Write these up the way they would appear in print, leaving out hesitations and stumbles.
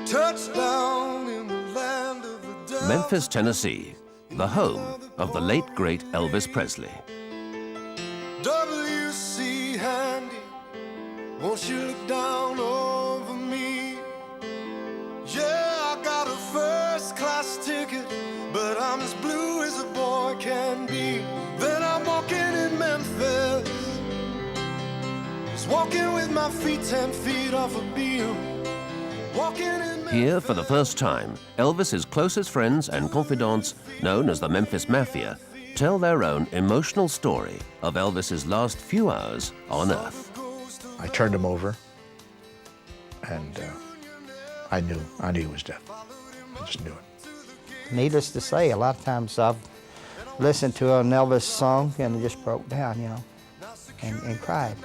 Touchdown in the land of the devil. Memphis, Tennessee, the home of the late, great Elvis Presley. W.C. Handy, won't you look down over me? Yeah, I got a first-class ticket, but I'm as blue as a boy can be. Then I'm walking in Memphis, just walking with my feet 10 feet off a beam. Walking in Memphis. Here, for the first time, Elvis's closest friends and confidants, known as the Memphis Mafia, tell their own emotional story of Elvis's last few hours on Earth. I turned him over, and I knew he was dead. I just knew it. Needless to say, a lot of times I've listened to an Elvis song and just broke down, you know, and cried.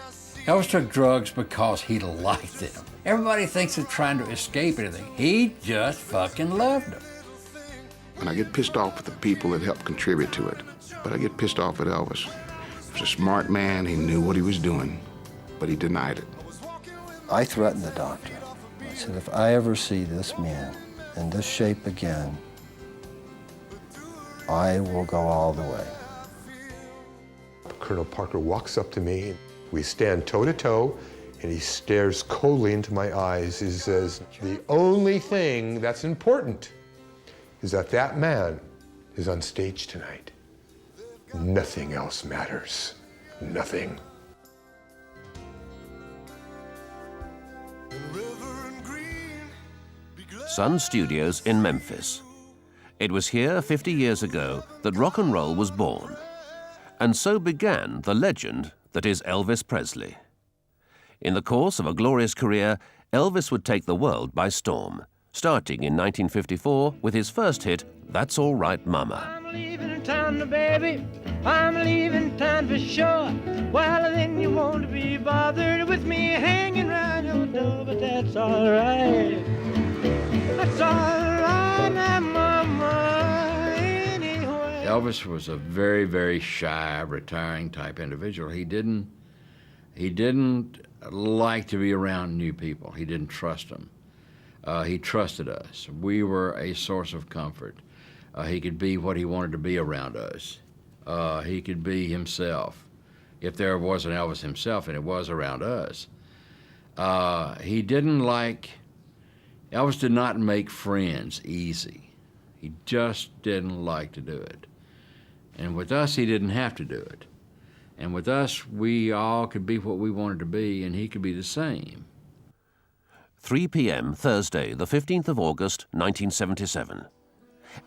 Elvis took drugs because he liked them. Everybody thinks of trying to escape anything. He just fucking loved them. And I get pissed off at the people that helped contribute to it. But I get pissed off at Elvis. He was a smart man, he knew what he was doing, but he denied it. I threatened the doctor. I said, if I ever see this man in this shape again, I will go all the way. Colonel Parker walks up to me. We stand toe-to-toe, and he stares coldly into my eyes. He says, the only thing that's important is that that man is on stage tonight. Nothing else matters. Nothing. Sun Studios in Memphis. It was here 50 years ago that rock and roll was born. And so began the legend that is Elvis Presley. In the course of a glorious career, Elvis would take the world by storm, starting in 1954 with his first hit, That's All Right Mama. I'm leaving town, baby. I'm leaving town for sure. Well, then you won't be bothered with me hanging around your door, but that's all right. That's all right, now, mama, anyway. Elvis was a very, very shy, retiring type individual. He didn't like to be around new people. He didn't trust them. He trusted us. We were a source of comfort. He could be what he wanted to be around us. He could be himself. If there was an Elvis himself, and it was around us. Elvis did not make friends easy. He just didn't like to do it. And with us, he didn't have to do it. And with us, we all could be what we wanted to be, and he could be the same. 3 p.m. Thursday, the 15th of August, 1977.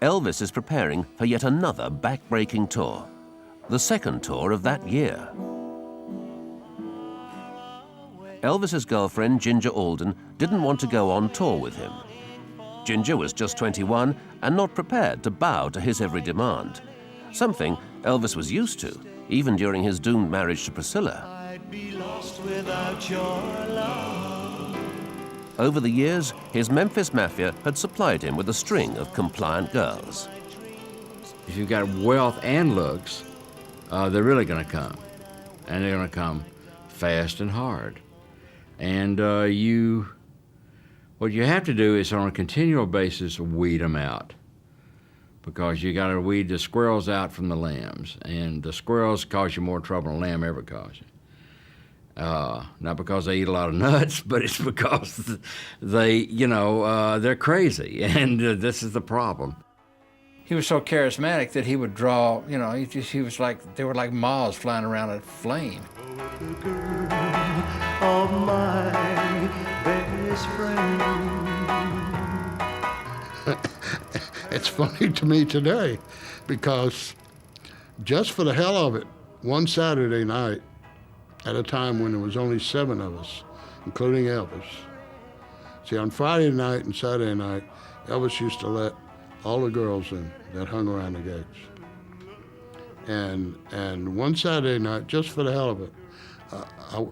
Elvis is preparing for yet another back-breaking tour, the second tour of that year. Elvis's girlfriend, Ginger Alden, didn't want to go on tour with him. Ginger was just 21 and not prepared to bow to his every demand, something Elvis was used to, even during his doomed marriage to Priscilla. I'd be lost without your love. Over the years, his Memphis Mafia had supplied him with a string of compliant girls. If you've got wealth and looks, they're really going to come. And they're going to come fast and hard. And what you have to do is on a continual basis weed them out. Because you got to weed the squirrels out from the lambs. And the squirrels cause you more trouble than a lamb ever caused you. Not because they eat a lot of nuts, but it's because they're crazy, and this is the problem. He was so charismatic that he would draw, he was like, they were like moths flying around a flame. The girl of my best friend. It's funny to me today because just for the hell of it, one Saturday night, at a time when there was only 7 of us, including Elvis. See, on Friday night and Saturday night, Elvis used to let all the girls in that hung around the gates. And one Saturday night, just for the hell of it,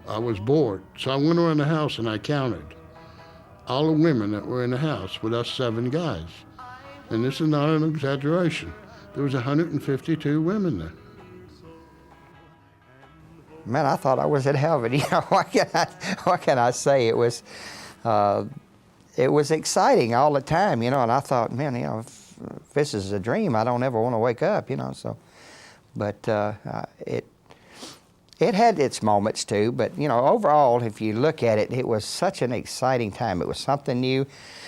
I was bored. So I went around the house and I counted all the women that were in the house with us 7 guys. And this is not an exaggeration. There was 152 women there. Man, I thought I was in heaven. What can I say? It was it was exciting all the time, you know, and I thought, man, you know, if this is a dream, I don't ever want to wake up, you know, so. But it had its moments too, but, you know, overall, if you look at it, it was such an exciting time. It was something new.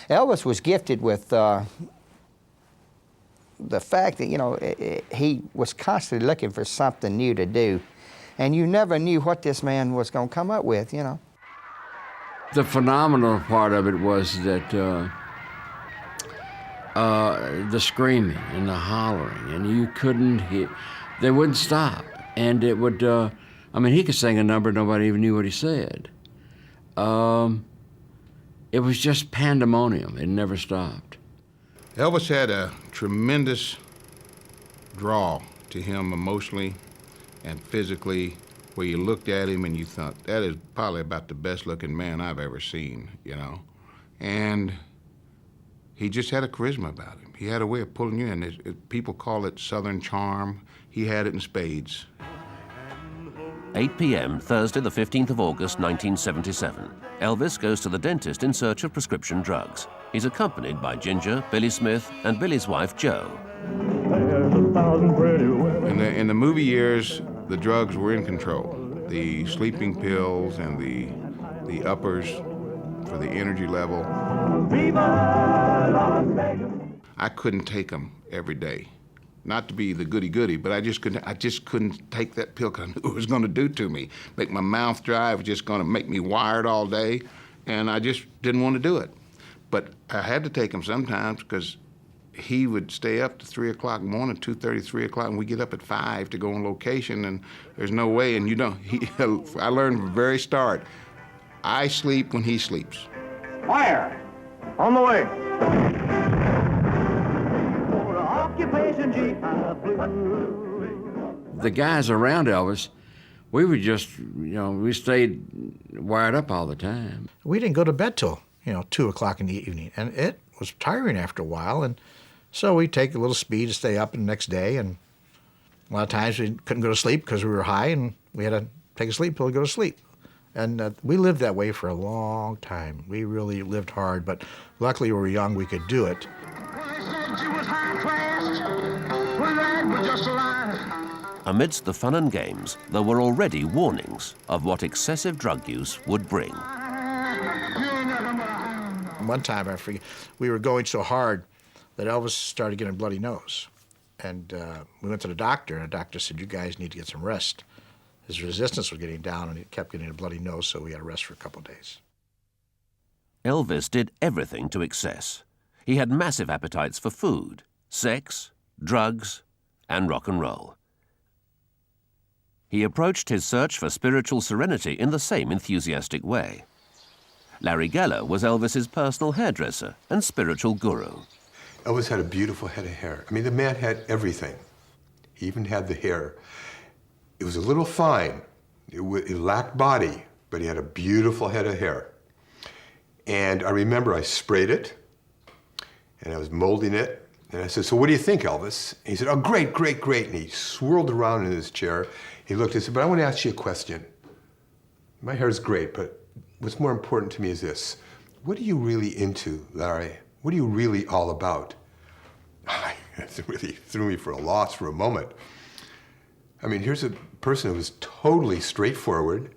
Elvis was gifted with the fact that, you know, he was constantly looking for something new to do, and you never knew what this man was going to come up with, you know. The phenomenal part of it was that the screaming and the hollering, and you couldn't hear, they wouldn't stop. And it would, I mean, he could sing a number, nobody even knew what he said. It was just pandemonium, it never stopped. Elvis had a tremendous draw to him emotionally and physically, where you looked at him and you thought, that is probably about the best looking man I've ever seen, you know? And he just had a charisma about him. He had a way of pulling you in. People call it Southern charm. He had it in spades. 8 p.m., Thursday, the 15th of August, 1977. Elvis goes to the dentist in search of prescription drugs. He's accompanied by Ginger, Billy Smith, and Billy's wife, Jo. In the movie years, the drugs were in control. The sleeping pills and the uppers for the energy level. I couldn't take them every day. Not to be the goody-goody, but I just couldn't take that pill because I knew what it was going to do to me. Make my mouth dry, it was just going to make me wired all day, and I just didn't want to do it. But I had to take them sometimes because he would stay up to 3 o'clock in the morning, 2:30, 3 o'clock, and we get up at 5 to go on location, and there's no way, and you don't, I learned from the very start, I sleep when he sleeps. Fire! On the way! The guys around Elvis, we would just, you know, we stayed wired up all the time. We didn't go to bed till, 2 o'clock in the evening, and it was tiring after a while, and so we'd take a little speed to stay up the next day, and a lot of times we couldn't go to sleep because we were high, and we had to take a sleep pill to go to sleep. And we lived that way for a long time. We really lived hard, but luckily we were young, we could do it. Amidst the fun and games, there were already warnings of what excessive drug use would bring. One time, I forget, we were going so hard that Elvis started getting a bloody nose. And we went to the doctor, and the doctor said, you guys need to get some rest. His resistance was getting down, and he kept getting a bloody nose, so we had to rest for a couple of days. Elvis did everything to excess. He had massive appetites for food, sex, drugs, and rock and roll. He approached his search for spiritual serenity in the same enthusiastic way. Larry Geller was Elvis's personal hairdresser and spiritual guru. Elvis had a beautiful head of hair. I mean, the man had everything. He even had the hair. It was a little fine. It lacked body, but he had a beautiful head of hair. And I remember I sprayed it, and I was molding it, and I said, so what do you think, Elvis? And he said, oh, great, great, great. And he swirled around in his chair. He looked and said, but I want to ask you a question. My hair is great, but what's more important to me is this. What are you really into, Larry? What are you really all about? It really threw me for a loss for a moment. I mean, here's a person who was totally straightforward.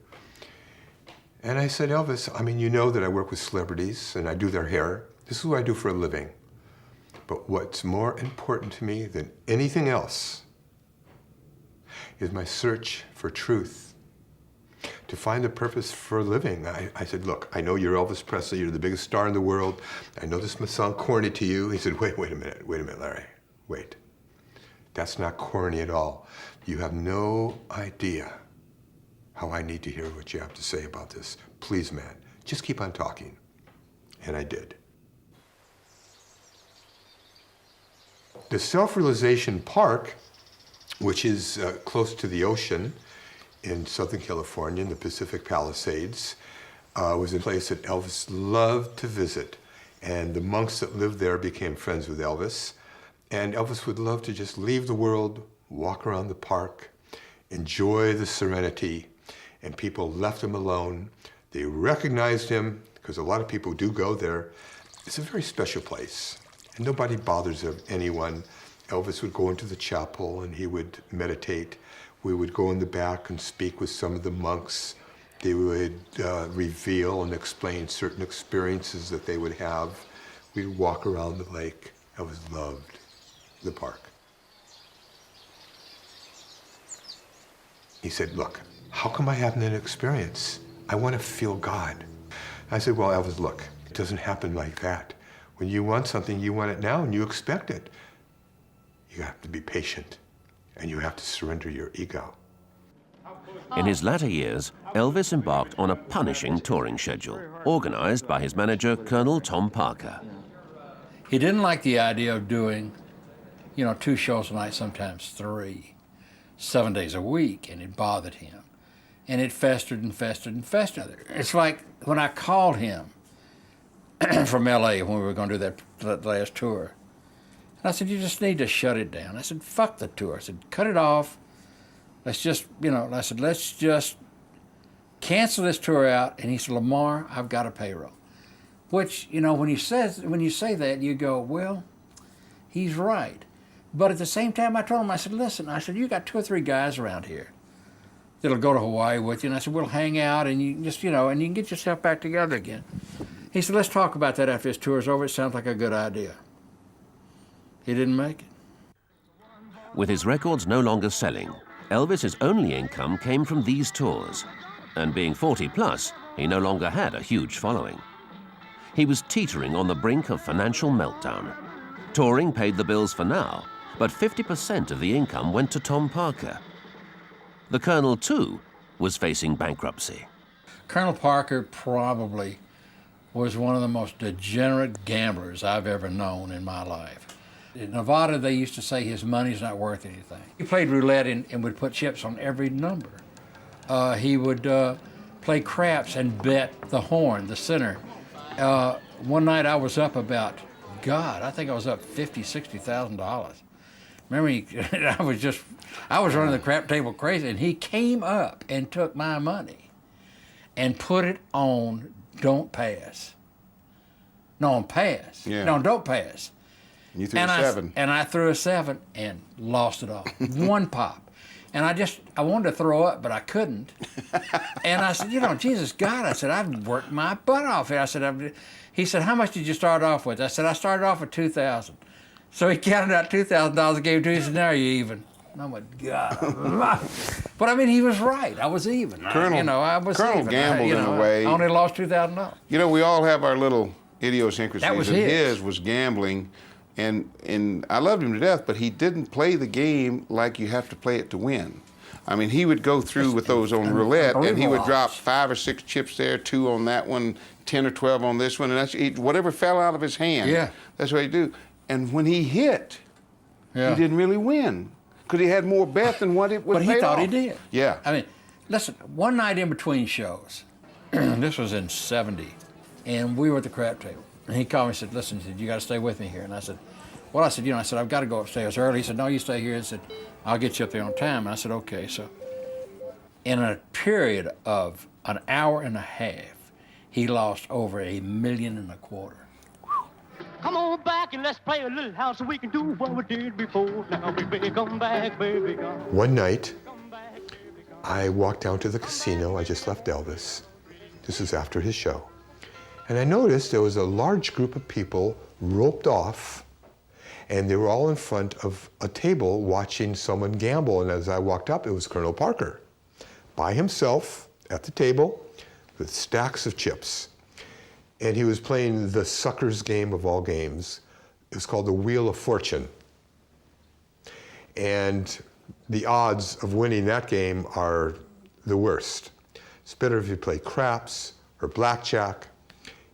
And I said, Elvis, I mean, you know that I work with celebrities and I do their hair. This is what I do for a living. But what's more important to me than anything else is my search for truth, to find a purpose for living. I said, look, I know you're Elvis Presley, you're the biggest star in the world. I know this must sound corny to you. He said, wait a minute, Larry, wait. That's not corny at all. You have no idea how I need to hear what you have to say about this. Please, man, just keep on talking. And I did. The Self-Realization Park, which is close to the ocean in Southern California, in the Pacific Palisades, was a place that Elvis loved to visit. And the monks that lived there became friends with Elvis. And Elvis would love to just leave the world, walk around the park, enjoy the serenity, and people left him alone. They recognized him, because a lot of people do go there, It's a very special place, and nobody bothers anyone. Elvis would go into the chapel and he would meditate. We would go in the back and speak with some of the monks. They would reveal and explain certain experiences that they would have. We'd walk around the lake. Elvis loved the park. He said, look, how come I having an experience? I want to feel God. I said, well, Elvis, look, it doesn't happen like that. When you want something, you want it now and you expect it. You have to be patient and you have to surrender your ego. In his latter years, Elvis embarked on a punishing touring schedule, organized by his manager, Colonel Tom Parker. He didn't like the idea of doing, 2 shows a night, sometimes 3, 7 days a week, and it bothered him. And it festered and festered and festered. It's like when I called him from L.A. when we were going to do that last tour. And I said, you just need to shut it down. I said, fuck the tour. I said, cut it off. Let's just, I said, let's just cancel this tour out. And he said, Lamar, I've got a payroll. Which, when you say that, you go, well, he's right. But at the same time, I told him, I said, listen, you got 2 or 3 guys around here that'll go to Hawaii with you. And I said, we'll hang out and you can just, and you can get yourself back together again. He said, let's talk about that after this tour's over. It sounds like a good idea. He didn't make it. With his records no longer selling, Elvis's only income came from these tours. And being 40 plus, he no longer had a huge following. He was teetering on the brink of financial meltdown. Touring paid the bills for now, but 50% of the income went to Tom Parker. The Colonel, too, was facing bankruptcy. Colonel Parker probably was one of the most degenerate gamblers I've ever known in my life. In Nevada, they used to say his money's not worth anything. He played roulette and would put chips on every number. He would play craps and bet the horn, the center. One night I was up about, I think I was up $50,000, $60,000. Remember, I was running the crap table crazy, and he came up and took my money and put it on don't pass. No, on pass. Yeah. No, don't pass. You threw a 7. And I threw a 7 and lost it all. One pop. And I wanted to throw up, but I couldn't. And I said, Jesus God, I said, I've worked my butt off here. I said, he said, how much did you start off with? I said, I started off with $2,000. So he counted out $2,000 and gave it to me. He said, now you're even. And I went, God. But I mean, he was right. I was even. Colonel, I was Colonel even. gambled in a way. I only lost $2,000. We all have our little idiosyncrasies. That was and his. was gambling. And I loved him to death, but he didn't play the game like you have to play it to win. I mean, he would go through with those on roulette, and he would drop 5 or 6 chips there, 2 on that one, 10 or 12 on this one, and whatever fell out of his hand. Yeah. That's what he'd do. And when he hit, he didn't really win because he had more bet than what it was. But he paid thought off. he did. Yeah. I mean, listen, one night in between shows, this was in '70, and we were at the crap table. And he called me and said, listen, he said, you got to stay with me here. And I said, well, I said, I've got to go upstairs early. He said, no, you stay here. He said, I'll get you up there on time. And I said, okay. So in a period of an hour and a half, he lost over $1.25 million. Come on back and let's play a little house so we can do what we did before. Now, baby, come back, baby, come. One night, I walked down to the casino. I just left Elvis. This is after his show. And I noticed there was a large group of people roped off, and they were all in front of a table watching someone gamble. And as I walked up, it was Colonel Parker, by himself at the table with stacks of chips. And he was playing the sucker's game of all games. It was called the Wheel of Fortune. And the odds of winning that game are the worst. It's better if you play craps or blackjack.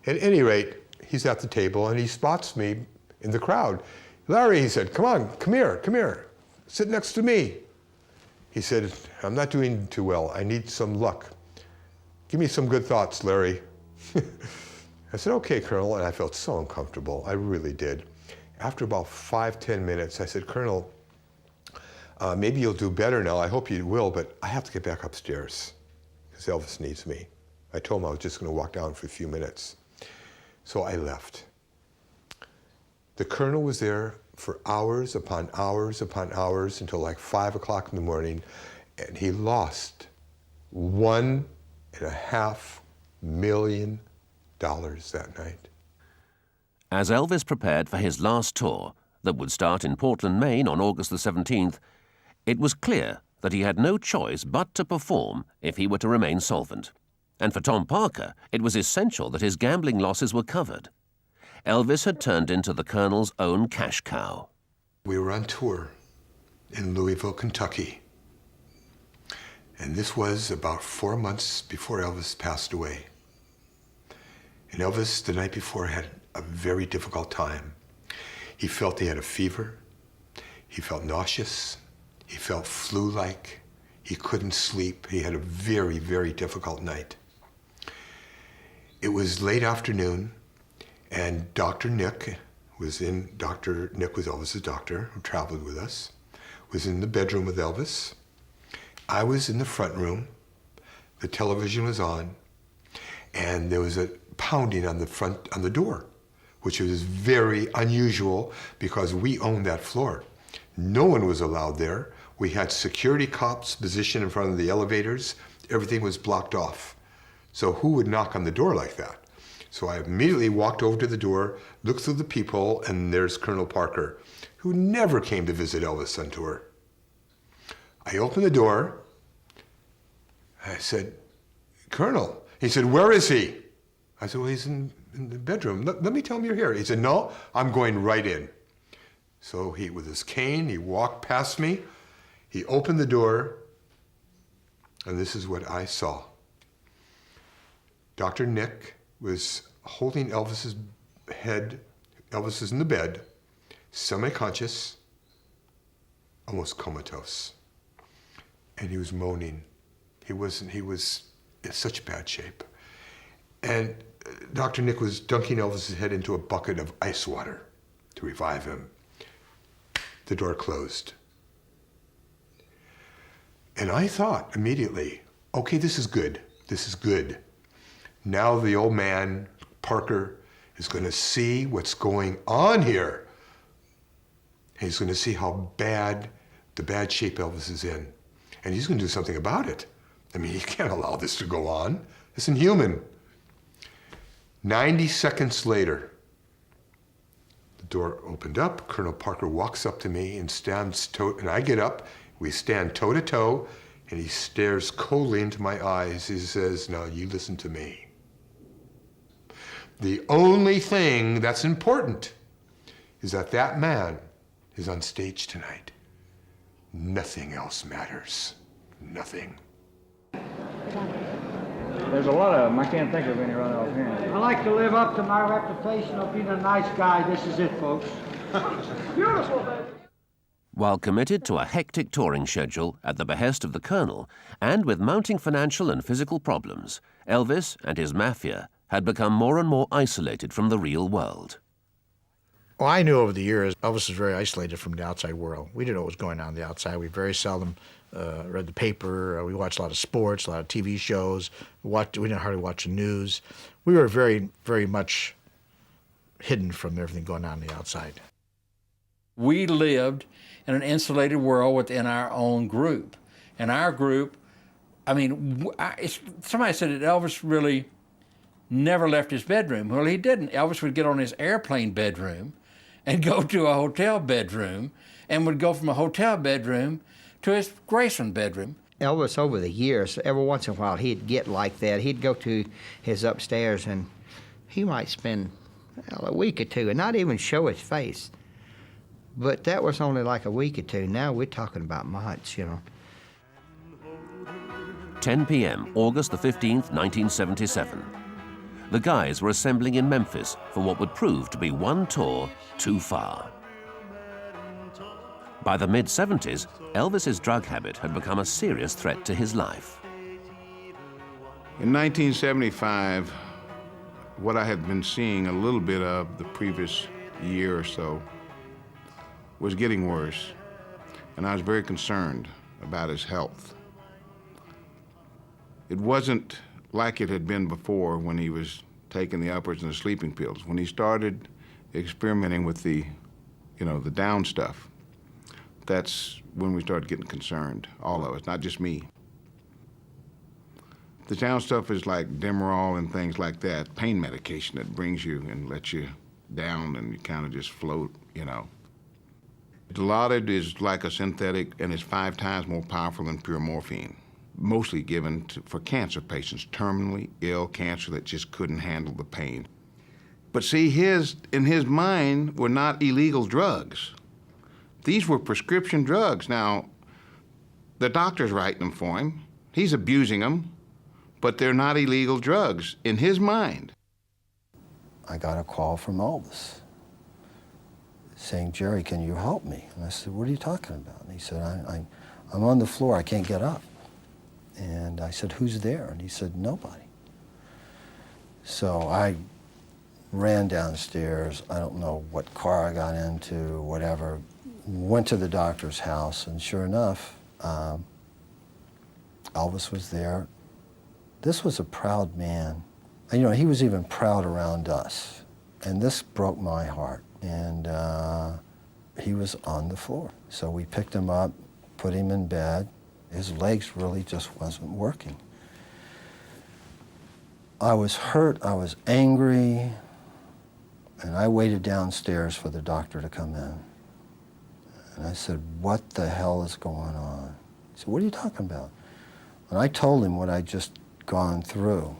At any rate, he's at the table and he spots me in the crowd. Larry, he said, come on, come here, sit next to me. He said, I'm not doing too well. I need some luck. Give me some good thoughts, Larry. I said, okay, Colonel, and I felt so uncomfortable. I really did. After about 5-10 minutes, I said, Colonel, maybe you'll do better now. I hope you will, but I have to get back upstairs because Elvis needs me. I told him I was just going to walk down for a few minutes. So I left. The Colonel was there for hours upon hours upon hours until like 5 o'clock in the morning, and he lost $1.5 million that night. As Elvis prepared for his last tour, that would start in Portland, Maine on August the 17th, it was clear that he had no choice but to perform if he were to remain solvent. And for Tom Parker, it was essential that his gambling losses were covered. Elvis had turned into the Colonel's own cash cow. We were on tour in Louisville, Kentucky. And this was about 4 months before Elvis passed away. And Elvis, the night before, had a very difficult time. He felt he had a fever. He felt nauseous. He felt flu-like. He couldn't sleep. He had a very, very difficult night. It was late afternoon, and Dr. Nick was Elvis's doctor, who traveled with us, was in the bedroom with Elvis. I was in the front room. The television was on, and there was a pounding on the door, which was very unusual because we owned that floor. No one was allowed there. We had security cops positioned in front of the elevators. Everything was blocked off. So who would knock on the door like that? So I immediately walked over to the door, looked through the peephole, and there's Colonel Parker, who never came to visit Elvis on tour. I opened the door. I said, "Colonel." He said, "Where is he?" I said, "Well, he's in the bedroom. Let me tell him you're here." He said, "No, I'm going right in." So he, with his cane, he walked past me. He opened the door, and this is what I saw. Dr. Nick was holding Elvis's head. Elvis was in the bed, semi-conscious, almost comatose. And he was moaning. He was in such bad shape. And Dr. Nick was dunking Elvis's head into a bucket of ice water to revive him. The door closed. And I thought immediately, okay, this is good. This is good. Now the old man, Parker, is going to see what's going on here. He's going to see how bad, the bad shape Elvis is in. And he's going to do something about it. I mean, he can't allow this to go on. It's inhuman. 90 seconds later, the door opened up. Colonel Parker walks up to me and and I get up. We stand toe to toe, and he stares coldly into my eyes. He says, "Now you listen to me. The only thing that's important is that that man is on stage tonight. Nothing else matters. Nothing." There's a lot of them. I can't think of any right offhand. I like to live up to my reputation of being a nice guy. This is it, folks. Beautiful, baby. While committed to a hectic touring schedule at the behest of the Colonel, and with mounting financial and physical problems, Elvis and his mafia had become more and more isolated from the real world. Well, I knew over the years Elvis was very isolated from the outside world. We didn't know what was going on in the outside. We very seldom read the paper. We watched a lot of sports, a lot of TV shows. We didn't hardly watch the news. We were very, very much hidden from everything going on the outside. We lived in an insulated world within our own group. And our group, I mean, somebody said that Elvis really never left his bedroom. Well, he didn't. Elvis would get on his airplane bedroom and go to a hotel bedroom, and would go from a hotel bedroom to his Graceland bedroom. Elvis, over the years, every once in a while, he'd get like that. He'd go to his upstairs, and he might spend a week or two and not even show his face. But that was only like a week or two. Now we're talking about months, you know. 10 p.m., August the 15th, 1977. The guys were assembling in Memphis for what would prove to be one tour too far. By the mid-70s, Elvis's drug habit had become a serious threat to his life. In 1975, what I had been seeing a little bit of the previous year or so was getting worse, and I was very concerned about his health. It wasn't like it had been before when he was taking the uppers and the sleeping pills. When he started experimenting with the, the down stuff, that's when we started getting concerned, all of us, not just me. The down stuff is like Demerol and things like that, pain medication that brings you and lets you down and you kind of just float, Dilaudid is like a synthetic and is 5 times more powerful than pure morphine, mostly given for cancer patients, terminally ill cancer that just couldn't handle the pain. But see, in his mind were not illegal drugs. These were prescription drugs. Now, the doctor's writing them for him. He's abusing them, but they're not illegal drugs in his mind. I got a call from Elvis saying, "Jerry, can you help me?" And I said, "What are you talking about?" And he said, I'm on the floor, I can't get up. And I said, "Who's there?" And he said, "Nobody." So I ran downstairs. I don't know what car I got into, whatever. Went to the doctor's house, and sure enough, Elvis was there. This was a proud man. And, he was even proud around us. And this broke my heart. And he was on the floor. So we picked him up, put him in bed. His legs really just wasn't working. I was hurt, I was angry, and I waited downstairs for the doctor to come in. And I said, "What the hell is going on?" He said, "What are you talking about?" And I told him what I'd just gone through.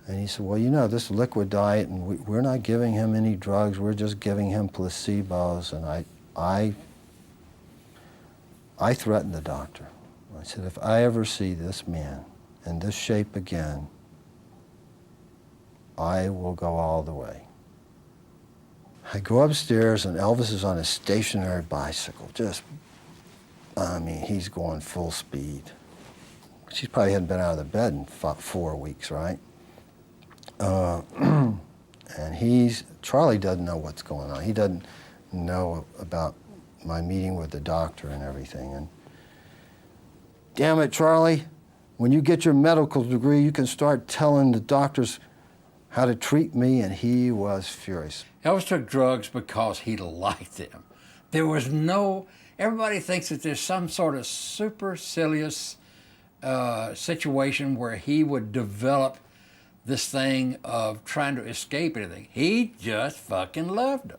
And he said, "Well, this liquid diet, and we're not giving him any drugs, we're just giving him placebos." And I threatened the doctor. I said, "If I ever see this man in this shape again, I will go all the way." I go upstairs, and Elvis is on a stationary bicycle. He's going full speed. She probably hadn't been out of the bed in 4 weeks, right? And Charlie doesn't know what's going on. He doesn't know about my meeting with the doctor and everything. And damn it, Charlie, when you get your medical degree, you can start telling the doctors how to treat me. And he was furious. Elvis took drugs because he liked them. Everybody thinks that there's some sort of supercilious situation where he would develop this thing of trying to escape anything. He just fucking loved them.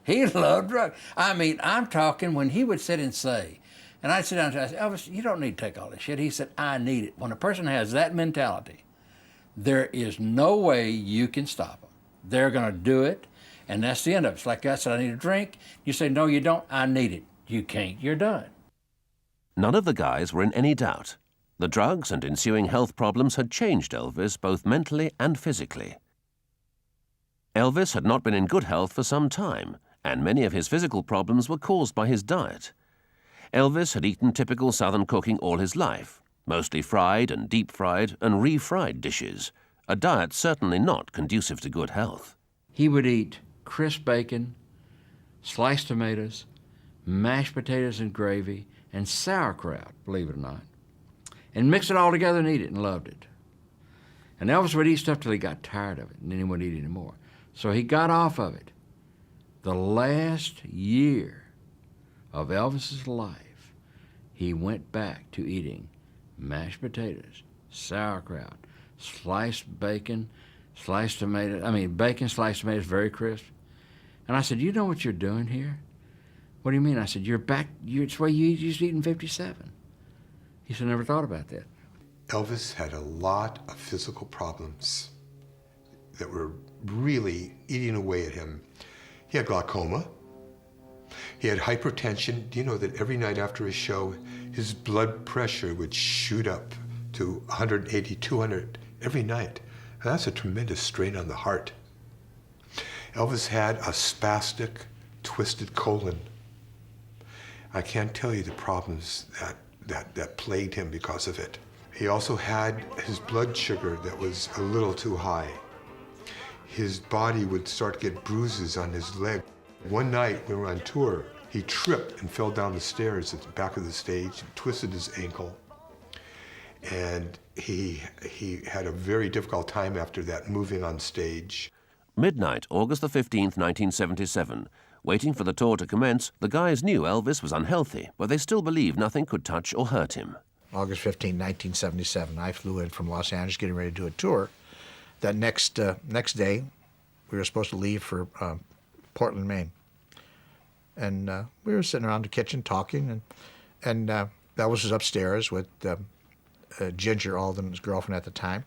He loved drugs. I'm talking when he would sit and say, and I'd sit down and say, "Elvis, you don't need to take all this shit." He said, "I need it." When a person has that mentality, there is no way you can stop them. They're going to do it, and that's the end of it. It's like I said, "I need a drink." You say, "No, you don't." "I need it." You can't. You're done. None of the guys were in any doubt. The drugs and ensuing health problems had changed Elvis both mentally and physically. Elvis had not been in good health for some time, and many of his physical problems were caused by his diet. Elvis had eaten typical Southern cooking all his life, mostly fried and deep-fried and refried dishes, a diet certainly not conducive to good health. He would eat crisp bacon, sliced tomatoes, mashed potatoes and gravy, and sauerkraut, believe it or not, and mix it all together and eat it, and loved it. And Elvis would eat stuff till he got tired of it, and then he wouldn't eat anymore. So he got off of it. The last year of Elvis's life, he went back to eating mashed potatoes, sauerkraut, sliced bacon, sliced tomatoes, bacon, sliced tomatoes, very crisp. And I said, "You know what you're doing here?" "What do you mean?" I said, "You're back, it's the way you used to eat in 57. He said, "Never thought about that." Elvis had a lot of physical problems that were really eating away at him. He had glaucoma. He had hypertension. Do you know that every night after a show, his blood pressure would shoot up to 180, 200 every night? And that's a tremendous strain on the heart. Elvis had a spastic, twisted colon. I can't tell you the problems that plagued him because of it. He also had his blood sugar that was a little too high. His body would start to get bruises on his leg. One night we were on tour, he tripped and fell down the stairs at the back of the stage and twisted his ankle. And he had a very difficult time after that moving on stage. Midnight, August the 15th, 1977. Waiting for the tour to commence, the guys knew Elvis was unhealthy, but they still believed nothing could touch or hurt him. August 15, 1977, I flew in from Los Angeles getting ready to do a tour. That next day, we were supposed to leave for Portland, Maine. And we were sitting around the kitchen talking, and Elvis was upstairs with Ginger Alden, his girlfriend at the time,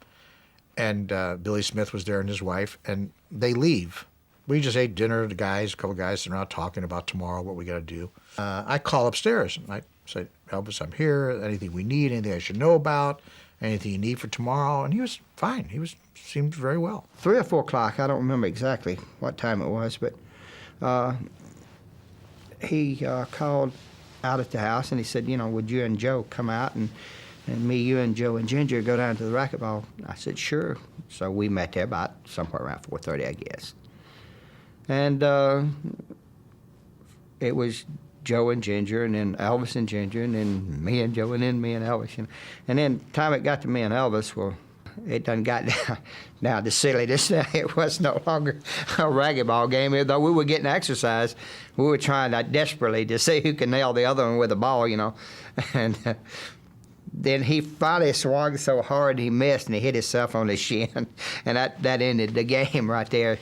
and Billy Smith was there and his wife, and they leave. We just ate dinner, the guys, a couple of guys sitting around talking about tomorrow, what we got to do. I call upstairs, and I say, Elvis, I'm here, anything we need, anything I should know about, anything you need for tomorrow, and he was fine. He seemed very well. 3 or 4 o'clock, I don't remember exactly what time it was, but he called out at the house, and he said, would you and Joe come out, and me, you, and Joe and Ginger go down to the racquetball? I said, sure. So we met there about somewhere around 4:30, I guess. And it was Joe and Ginger, and then Elvis and Ginger, and then me and Joe, and then me and Elvis. And then time it got to me and Elvis, well, it done got down to silliness. It was no longer a racquetball game. Though we were getting exercise, we were trying desperately to see who could nail the other one with the ball, And then he finally swung so hard he missed, and he hit himself on the shin. And that ended the game right there.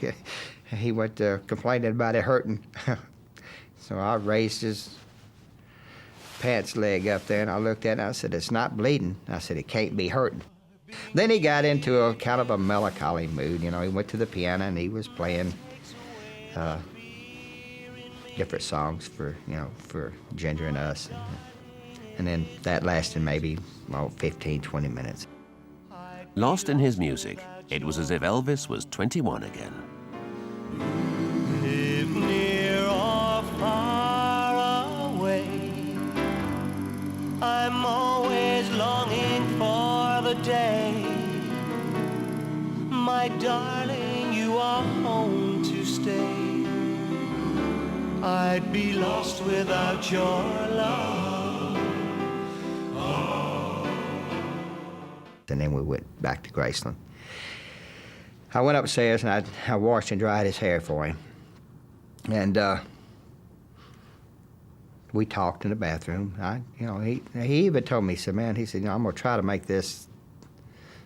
He went complaining about it hurting. So I raised his pants leg up there, and I looked at it, and I said, it's not bleeding. I said, it can't be hurting. Then he got into a kind of a melancholy mood. He went to the piano, and he was playing different songs for Ginger and us. And then that lasted maybe 15, 20 minutes. Lost in his music, it was as if Elvis was 21 again. Live near or far away, I'm always longing for the day, my darling, you are home to stay. I'd be lost without your love. And then we went back to Graceland. I went upstairs and I washed and dried his hair for him. And we talked in the bathroom. He even told me, he said, man, I'm going to try to make this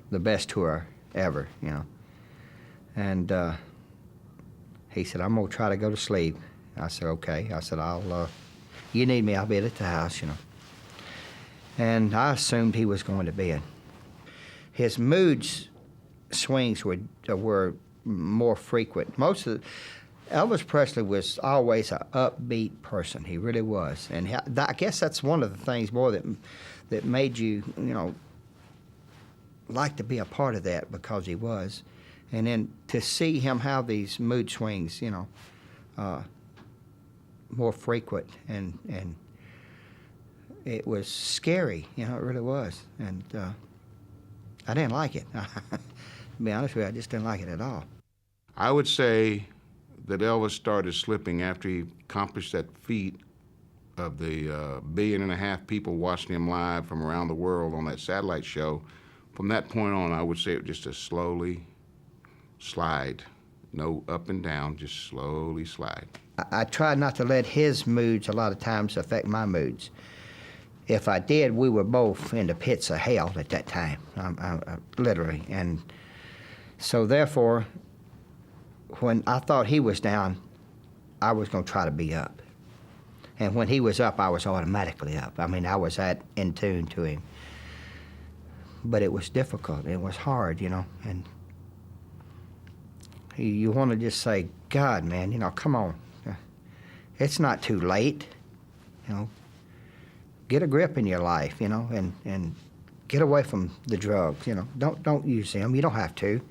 the best tour ever, And he said, I'm going to try to go to sleep. I said, okay. I said, you need me, I'll be at the house, And I assumed he was going to bed. His swings were more frequent. Elvis Presley was always an upbeat person. He really was, and I guess that's one of the things, boy, that made you, like to be a part of that, because he was, and then to see him have these mood swings, more frequent, and it was scary, it really was, and I didn't like it. To be honest with you, I just didn't like it at all. I would say that Elvis started slipping after he accomplished that feat of the 1.5 billion people watching him live from around the world on that satellite show. From that point on, I would say it was just a slowly slide. No up and down, just slowly slide. I tried not to let his moods a lot of times affect my moods. If I did, we were both in the pits of hell at that time, literally. And so therefore, when I thought he was down, I was going to try to be up. And when he was up, I was automatically up. I was that in tune to him. But it was difficult. It was hard, and you want to just say, God, man, come on. It's not too late, Get a grip in your life, and get away from the drugs, Don't use them. You don't have to.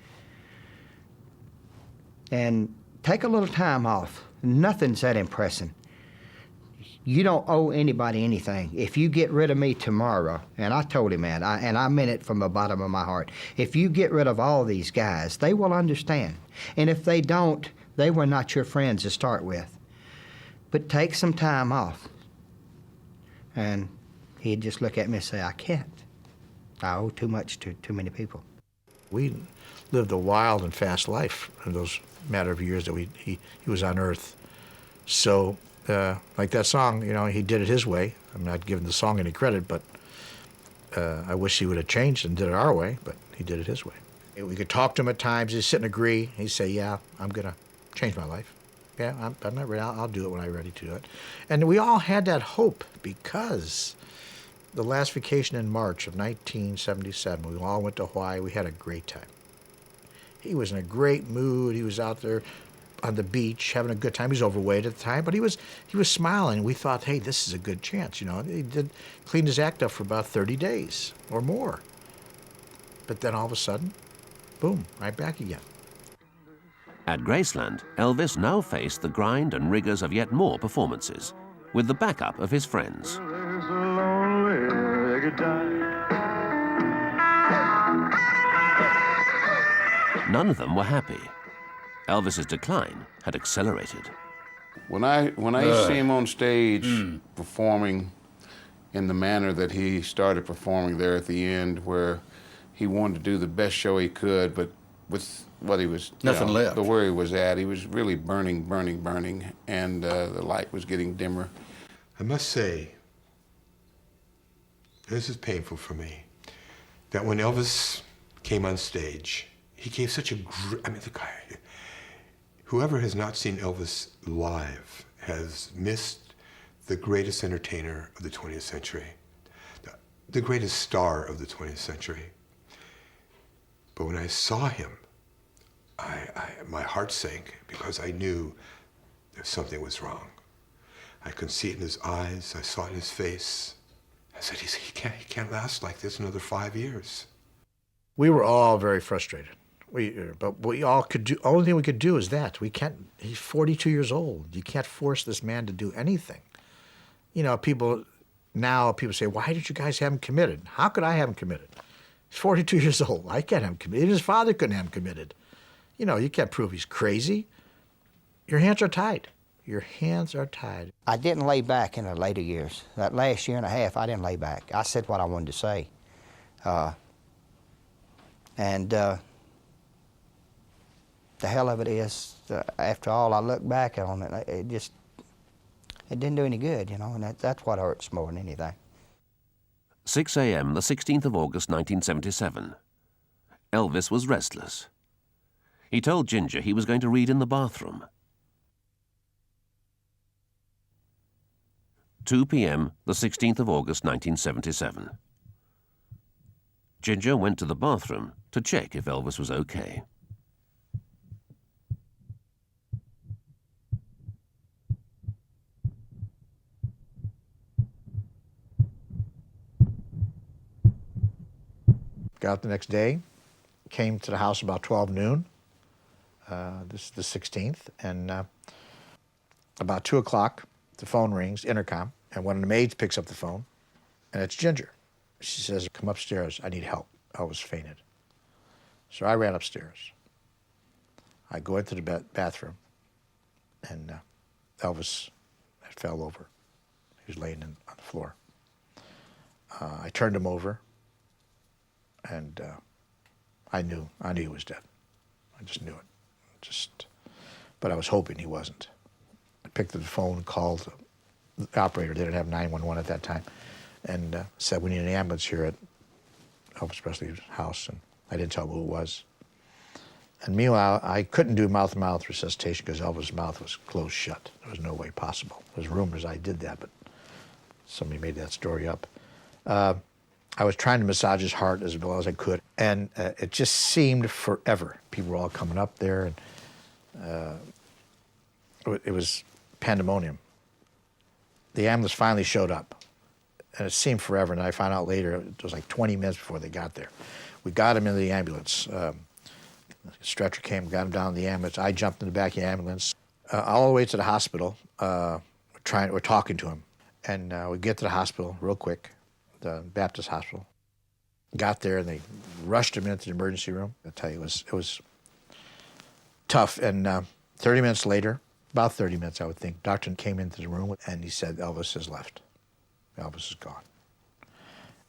And take a little time off. Nothing's that impressing. You don't owe anybody anything. If you get rid of me tomorrow, and I told him that, and I meant it from the bottom of my heart, if you get rid of all these guys, they will understand. And if they don't, they were not your friends to start with. But take some time off. And he'd just look at me and say, I can't. I owe too much to too many people. We lived a wild and fast life in those matter of years that he was on Earth. So, like that song, you know, he did it his way. I'm not giving the song any credit, but I wish he would have changed and did it our way, but he did it his way. We could talk to him at times. He'd sit and agree. He'd say, yeah, I'm going to change my life. Yeah, I'm not ready. I'll do it when I'm ready to do it. And we all had that hope because the last vacation in March of 1977, we all went to Hawaii. We had a great time. He was in a great mood. He was out there on the beach having a good time. He was overweight at the time, but he was smiling. We thought, hey, this is a good chance. You know, he cleaned his act up for about 30 days or more. But then all of a sudden, boom, right back again. At Graceland, Elvis now faced the grind and rigors of yet more performances, with the backup of his friends. None of them were happy. Elvis's decline had accelerated. When I see him on stage performing in the manner that he started performing there at the end, where he wanted to do the best show he could, but with what he was, nothing left. The where he was at, he was really burning, and the light was getting dimmer. I must say, this is painful for me, that when Elvis came on stage, he gave such a I mean, the guy, whoever has not seen Elvis live has missed the greatest entertainer of the 20th century, the greatest star of the 20th century. But when I saw him, my heart sank because I knew that something was wrong. I could see it in his eyes. I saw it in his face. I said, he can't last like this another 5 years. We were all very frustrated. But we all could do, only thing we could do is that. We can't, he's 42 years old. You can't force this man to do anything. You know, people say, why did you guys have him committed? How could I have him committed? He's 42 years old. I can't have him committed. His father couldn't have him committed. You know, you can't prove he's crazy. Your hands are tied. Your hands are tied. I didn't lay back in the later years. That last year and a half, I didn't lay back. I said what I wanted to say. The hell of it is, after all, I look back on it, it didn't do any good, you know, and that's what hurts more than anything. 6 a.m., the 16th of August, 1977. Elvis was restless. He told Ginger he was going to read in the bathroom. 2 p.m., the 16th of August, 1977. Ginger went to the bathroom to check if Elvis was okay. Got up the next day, came to the house about 12 noon, this is the 16th, and about 2 o'clock, the phone rings, intercom, and one of the maids picks up the phone, and it's Ginger. She says, come upstairs, I need help. Elvis fainted. So I ran upstairs. I go into the bathroom, and Elvis had fell over. He was laying on the floor. I turned him over, and I knew he was dead. I just knew it. But I was hoping he wasn't. I picked up the phone, called the operator. They didn't have 911 at that time, and said, we need an ambulance here at Elvis Presley's house, and I didn't tell him who it was. And meanwhile, I couldn't do mouth-to-mouth resuscitation because Elvis' mouth was closed shut. There was no way possible. There's rumors I did that, but somebody made that story up. I was trying to massage his heart as well as I could, and it just seemed forever. People were all coming up there, and it was pandemonium. The ambulance finally showed up, and it seemed forever, and I found out later it was like 20 minutes before they got there. We got him into the ambulance. The stretcher came, got him down in the ambulance. I jumped in the back of the ambulance. All the way to the hospital, we're talking to him, and we get to the hospital real quick, the Baptist hospital. Got there, and they rushed him into the emergency room. I tell you, it was tough. And 30 minutes later, about 30 minutes, I would think, doctor came into the room, and he said, Elvis has left. Elvis is gone.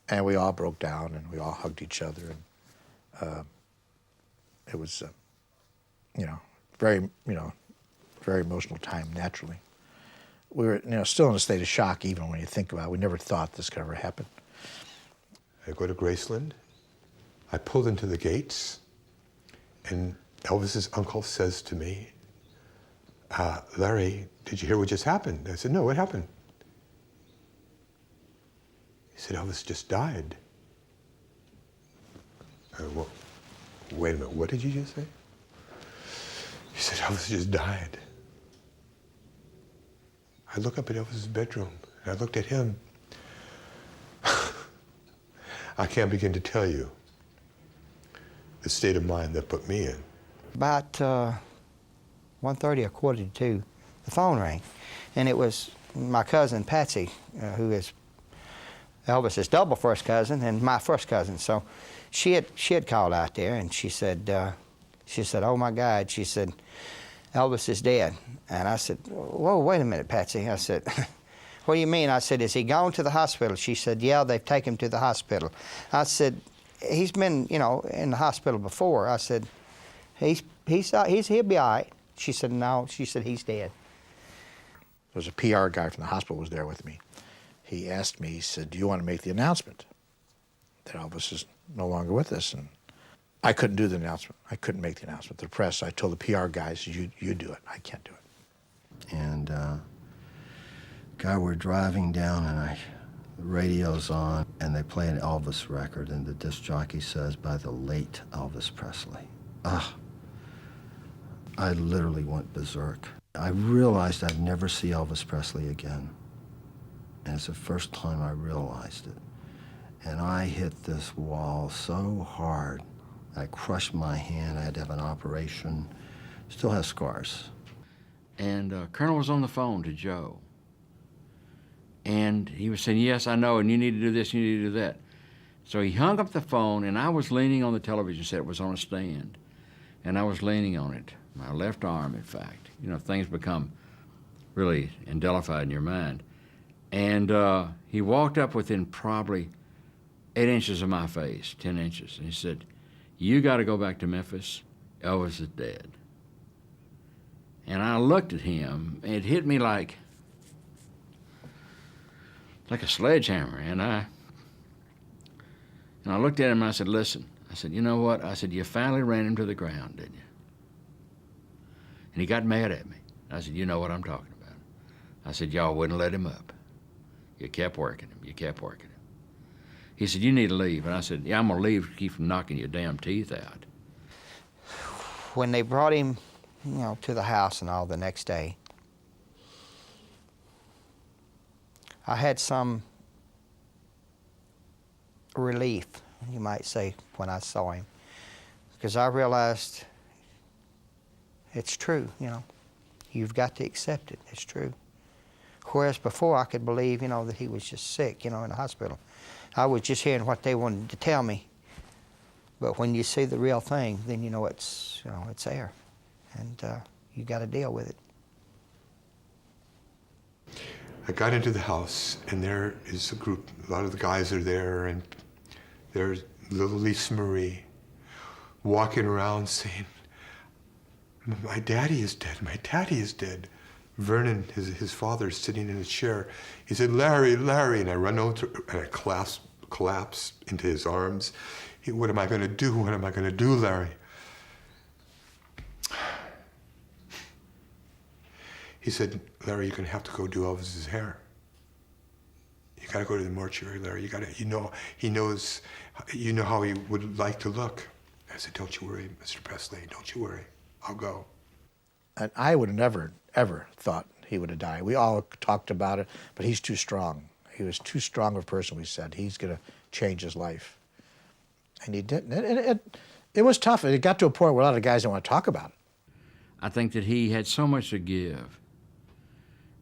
And we all broke down, and we all hugged each other. And It was, you know, very, very emotional time, naturally. We were, still in a state of shock even when you think about it. We never thought this could ever happen. I go to Graceland. I pulled into the gates, and Elvis's uncle says to me, Larry, did you hear what just happened? I said, no, what happened? He said, Elvis just died. Well, wait a minute, what did you just say? He said, Elvis just died. I look up at Elvis's bedroom, and I looked at him. I can't begin to tell you the state of mind that put me in. About 1:30 or 1:45, the phone rang, and it was my cousin Patsy, who is Elvis's double first cousin and my first cousin. So she had called out there, and she said, "Oh my God," she said, "Elvis is dead." And I said, "Whoa, wait a minute, Patsy." I said, "What do you mean?" I said, "Is he gone to the hospital?" She said, "Yeah, they've taken him to the hospital." I said, "He's been, in the hospital before." I said, he'll be all right." She said, "No." She said, "He's dead." There was a PR guy from the hospital was there with me. He asked me, he said, "Do you want to make the announcement that Elvis is no longer with us?" And I couldn't do the announcement. I couldn't make the announcement to the press. I told the PR guys, you do it. I can't do it. And guy, we're driving down, and the radio's on, and they play an Elvis record, and the disc jockey says, "By the late Elvis Presley." I literally went berserk. I realized I'd never see Elvis Presley again. And it's the first time I realized it. And I hit this wall so hard, I crushed my hand. I had to have an operation. Still has scars. And Colonel was on the phone to Joe. And he was saying, "Yes, I know, and you need to do this, you need to do that." So he hung up the phone, and I was leaning on the television set. It was on a stand. And I was leaning on it, my left arm, in fact. Things become really indelified in your mind. And he walked up within probably 8 inches of my face, 10 inches, and he said, "You got to go back to Memphis. Elvis is dead." And I looked at him, and it hit me like a sledgehammer. And I looked at him, and I said, "Listen," I said, "you know what?" I said, "You finally ran him to the ground, didn't you?" And he got mad at me. I said, "You know what I'm talking about." I said, "Y'all wouldn't let him up. You kept working him. You kept working him." He said, "You need to leave." And I said, "Yeah, I'm going to leave to keep from knocking your damn teeth out." When they brought him, to the house and all the next day, I had some relief, you might say, when I saw him, because I realized it's true, You've got to accept it. It's true. Whereas before I could believe, that he was just sick, in the hospital. I was just hearing what they wanted to tell me. But when you see the real thing, then it's there. And you got to deal with it. I got into the house, and there is a group. A lot of the guys are there, and there's little Lisa Marie walking around saying, "My daddy is dead. My daddy is dead." Vernon, his father, is sitting in a chair. He said, "Larry, Larry," and I run over and I collapse into his arms. "What am I going to do? What am I going to do, Larry?" He said, "Larry, you're going to have to go do Elvis's hair. You got to go to the mortuary, Larry. He knows how he would like to look." I said, "Don't you worry, Mr. Presley. Don't you worry. I'll go." And I would have never, ever thought he would have died. We all talked about it, but he's too strong. He was too strong of a person, we said. He's going to change his life. And he didn't. It was tough. It got to a point where a lot of guys didn't want to talk about it. I think that he had so much to give.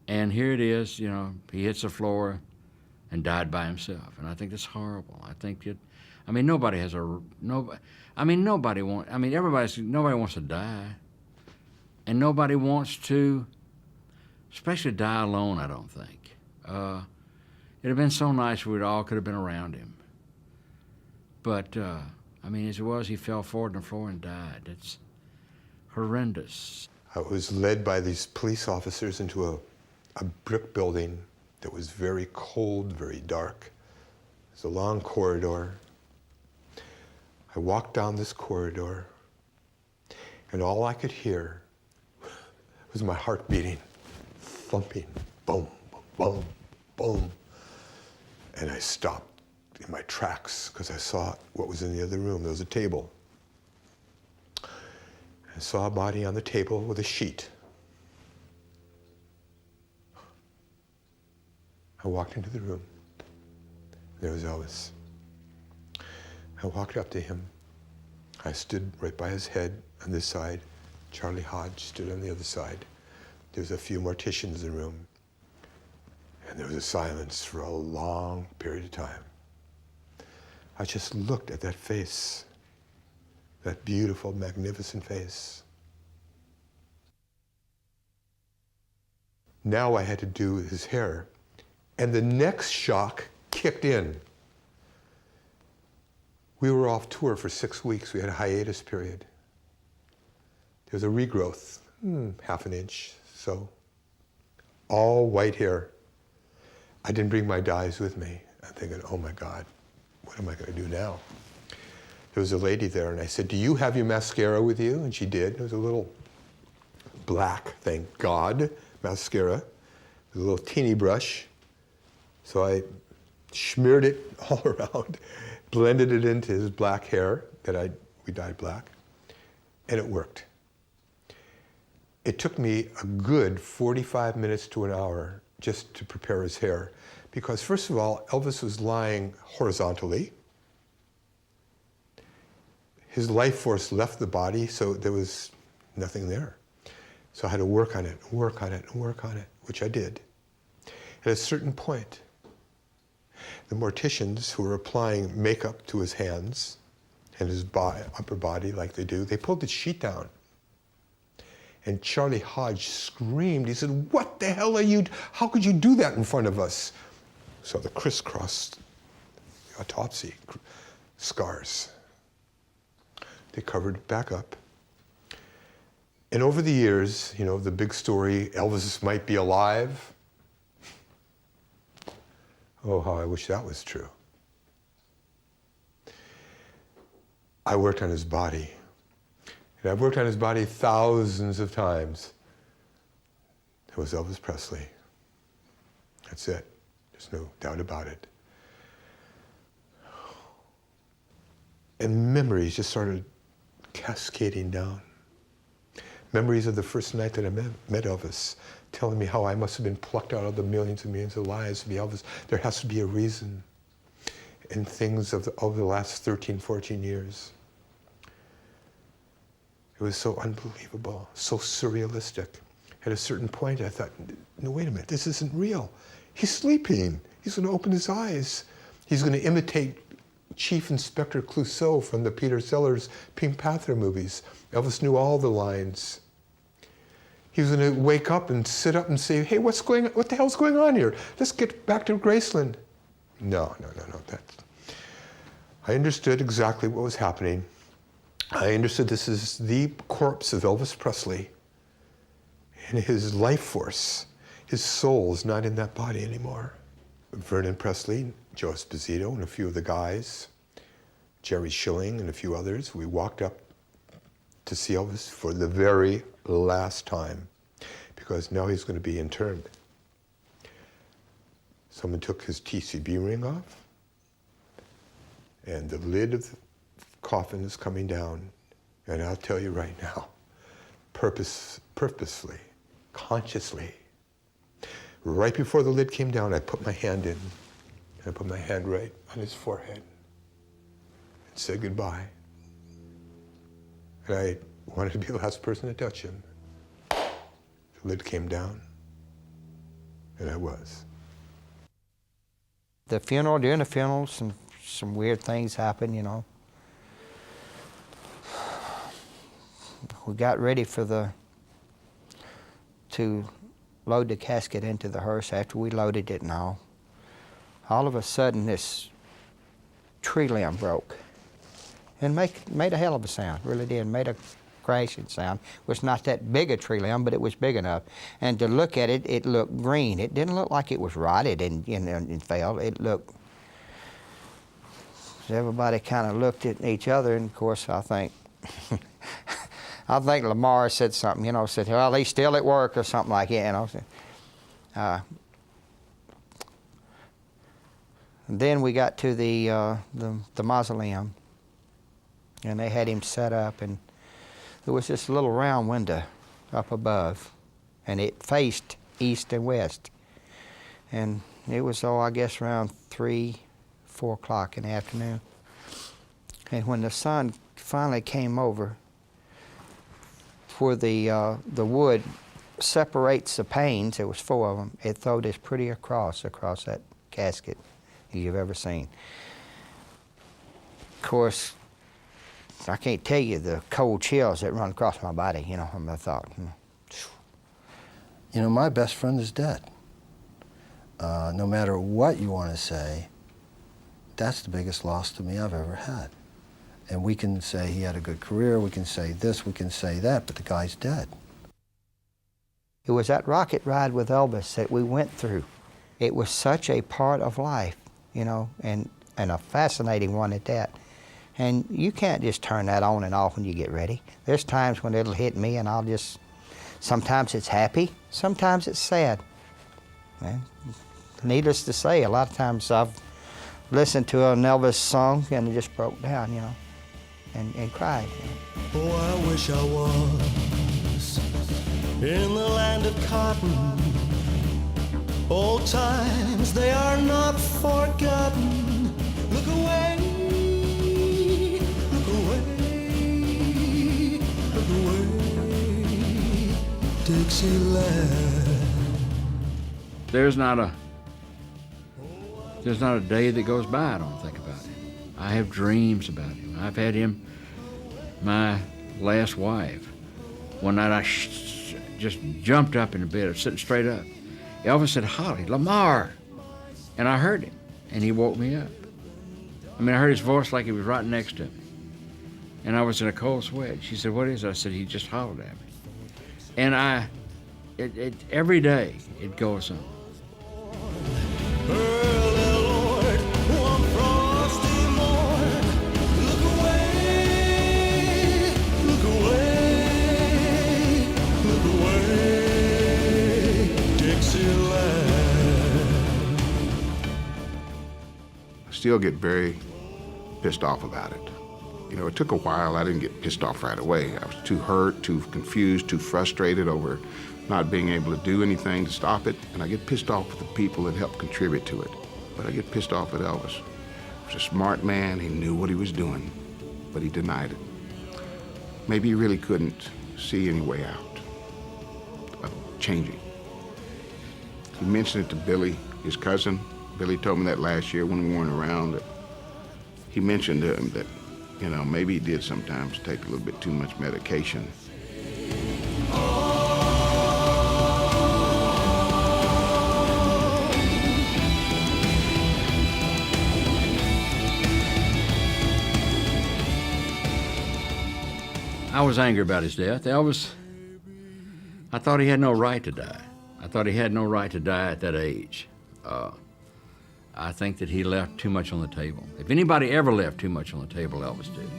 And here it is, he hits the floor and died by himself. And I think that's horrible. I think that, nobody wants to die. And nobody wants to, especially die alone, I don't think. It'd have been so nice if we all could have been around him. But I mean, as it was, he fell forward on the floor and died. It's horrendous. I was led by these police officers into a brick building that was very cold, very dark. It's a long corridor. I walked down this corridor, and all I could hear was my heart beating, thumping, boom, boom, boom. And I stopped in my tracks because I saw what was in the other room. There was a table. I saw a body on the table with a sheet. I walked into the room. There was Elvis. I walked up to him. I stood right by his head on this side. Charlie Hodge stood on the other side. There was a few morticians in the room. And there was a silence for a long period of time. I just looked at that face, that beautiful, magnificent face. Now I had to do his hair. And the next shock kicked in. We were off tour for 6 weeks. We had a hiatus period. There was a regrowth, half an inch, so. All white hair. I didn't bring my dyes with me. I'm thinking, oh my God, what am I going to do now? There was a lady there, and I said, do you have your mascara with you? And she did. It was a little black, thank God, mascara, with a little teeny brush. So I smeared it all around, blended it into his black hair that we dyed black, and it worked. It took me a good 45 minutes to an hour just to prepare his hair, because first of all, Elvis was lying horizontally. His life force left the body, so there was nothing there. So I had to work on it, work on it, work on it, which I did. At a certain point, the morticians who were applying makeup to his hands and his upper body like they do, they pulled the sheet down. And Charlie Hodge screamed. He said, what the hell are you, how could you do that in front of us? So the crisscross autopsy scars. They covered it back up. And over the years, you know, the big story, Elvis might be alive. Oh, how I wish that was true. I worked on his body. And I've worked on his body thousands of times. It was Elvis Presley. That's it. There's no doubt about it. And memories just started cascading down. Memories of the first night that I met Elvis, telling me how I must have been plucked out of the millions and millions of lives to be Elvis. There has to be a reason. And things of the last 13, 14 years. It was so unbelievable, so surrealistic. At a certain point, I thought, no, wait a minute, this isn't real. He's sleeping. He's going to open his eyes. He's going to imitate Chief Inspector Clouseau from the Peter Sellers Pink Panther movies. Elvis knew all the lines. He was going to wake up and sit up and say, hey, what the hell's going on here? Let's get back to Graceland. No. I understood exactly what was happening. I understood this is the corpse of Elvis Presley, and his life force, his soul is not in that body anymore. Vernon Presley, Joe Esposito, and a few of the guys, Jerry Schilling and a few others, we walked up to see Elvis for the very last time, because now he's going to be interned. Someone took his TCB ring off, and the lid of the coffin is coming down, and I'll tell you right now, purposefully, consciously, right before the lid came down, I put my hand in, and I put my hand right on his forehead and said goodbye. And I wanted to be the last person to touch him. The lid came down, and I was. The funeral, during the funeral, some weird things happened, you know. We got ready to load the casket into the hearse. After we loaded it and all of a sudden this tree limb broke. and made a hell of a sound, really did, made a crashing sound. It was not that big a tree limb, but it was big enough. And to look at it, it looked green. It didn't look like it was rotted and fell. It looked, everybody kind of looked at each other, and of course, I think, I think Lamar said something, you know, said, well, he's still at work or something like that, you know. Then we got to the mausoleum, and they had him set up, and there was this little round window up above, and it faced east and west. And it was, I guess around 3, 4 o'clock in the afternoon. And when the sun finally came over, where the wood separates the panes, there was 4 of them, it threw this pretty cross across that casket you've ever seen. Of course, I can't tell you the cold chills that run across my body, you know, I thought. You know, my best friend is dead. No matter what you want to say, that's the biggest loss to me I've ever had. And we can say he had a good career, we can say this, we can say that, but the guy's dead. It was that rocket ride with Elvis that we went through. It was such a part of life, you know, and a fascinating one at that. And you can't just turn that on and off when you get ready. There's times when it'll hit me and I'll just, sometimes it's happy, sometimes it's sad. And needless to say, a lot of times I've listened to an Elvis song and it just broke down, you know, and cried. You know. Oh, I wish I was in the land of cotton. Old times, they are not forgotten. Look away, look away, look away, Dixieland. There's not a day that goes by I don't think about him. I have dreams about him. I've had him, my last wife. One night I just jumped up in the bed, sitting straight up. Elvis said, "Holly, Lamar," and I heard him, and he woke me up. I mean, I heard his voice like he was right next to me, and I was in a cold sweat. She said, "What is it?" I said, "He just hollered at me," and every day it goes on. Still get very pissed off about it. You know, it took a while. I didn't get pissed off right away. I was too hurt, too confused, too frustrated over not being able to do anything to stop it. And I get pissed off with the people that helped contribute to it. But I get pissed off at Elvis. He was a smart man. He knew what he was doing, but he denied it. Maybe he really couldn't see any way out of changing. He mentioned it to Billy, his cousin. Billy told me that last year when we weren't around, that he mentioned to him that, you know, maybe he did sometimes take a little bit too much medication. I was angry about his death. Elvis, I thought he had no right to die. I thought he had no right to die at that age. I think that he left too much on the table. If anybody ever left too much on the table, Elvis did.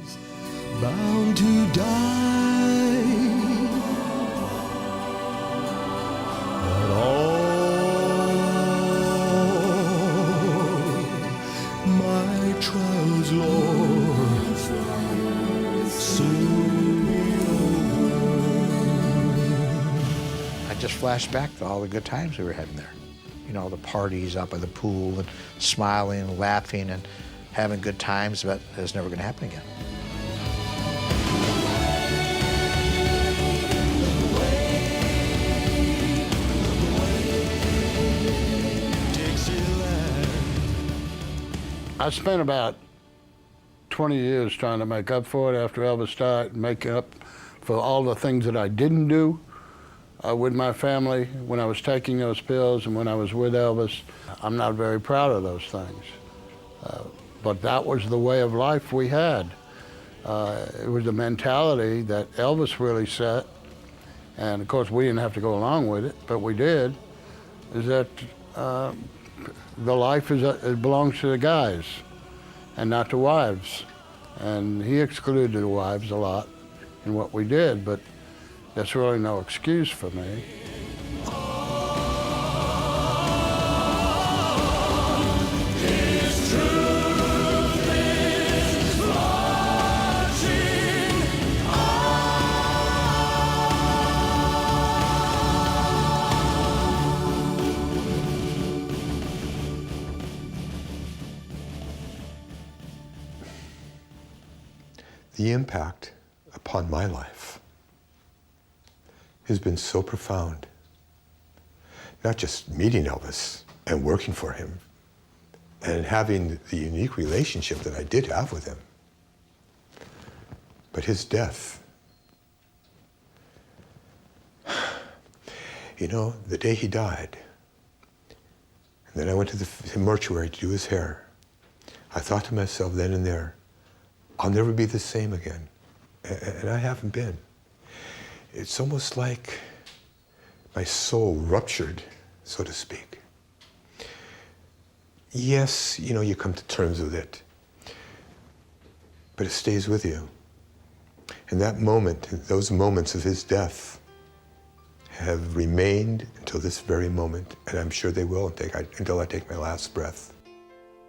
Bound to die, but all my trials, Lord, soon be over. I just flashed back to all the good times we were having there. You know, the parties up at the pool and smiling and laughing and having good times, but it's never going to happen again. I spent about 20 years trying to make up for it after Elvis died, make up for all the things that I didn't do with my family when I was taking those pills and when I was with Elvis. I'm not very proud of those things. But that was the way of life we had. It was the mentality that Elvis really set, and of course we didn't have to go along with it, but we did, is that the life it belongs to the guys and not the wives. And he excluded the wives a lot in what we did, but that's really no excuse for me. The impact upon my life has been so profound. Not just meeting Elvis and working for him and having the unique relationship that I did have with him, but his death. You know, the day he died, and then I went to the mortuary to do his hair, I thought to myself then and there, I'll never be the same again. And I haven't been. It's almost like my soul ruptured, so to speak. Yes, you know, you come to terms with it, but it stays with you. And that moment, those moments of his death have remained until this very moment, and I'm sure they will until I take my last breath.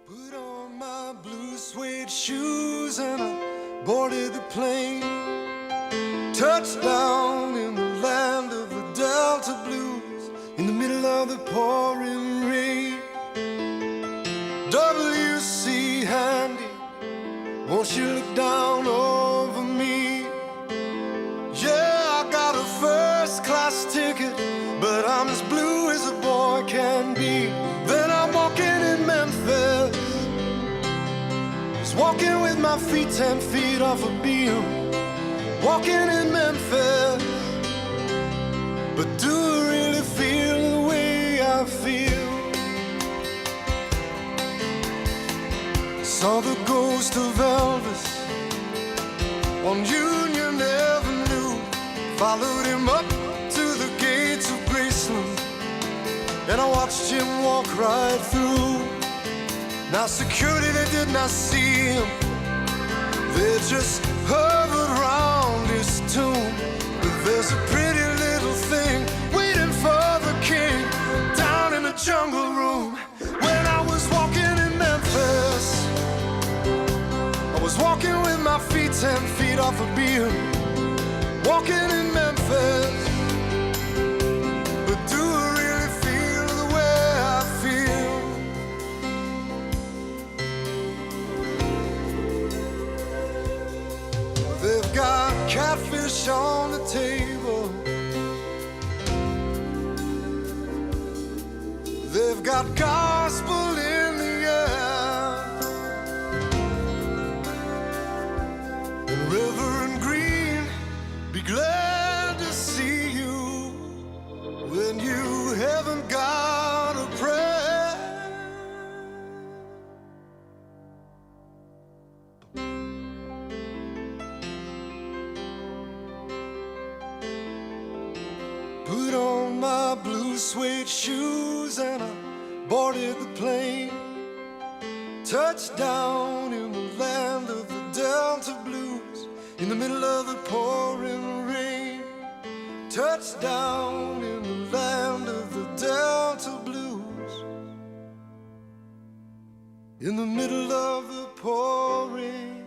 Put on my blue suede shoes and I boarded the plane. Touchdown in the land of the Delta Blues, in the middle of the pouring rain. W.C. Handy, won't you look down over me? Yeah, I got a first-class ticket, but I'm as blue as a boy can be. Then I'm walking in Memphis, just walking with my feet 10 feet off a beam. Walking in Memphis, but do I really feel the way I feel? Saw the ghost of Elvis on Union Avenue, followed him up to the gates of Graceland, and I watched him walk right through. Now security, they did not see him, they just hovered around his tomb. But there's a pretty little thing waiting for the king down in the jungle room. When I was walking in Memphis, I was walking with my feet 10 feet off a beam. Walking in Memphis, but do I really feel the way I feel? They've got catfish on the table, they've got gospel in the air, and Reverend Green, be glad to see you when you haven't got a prayer. Put on my blue suede shoes and I boarded the plane. Touchdown in the land of the Delta Blues, in the middle of the pouring rain. Touchdown in the land of the Delta Blues, in the middle of the pouring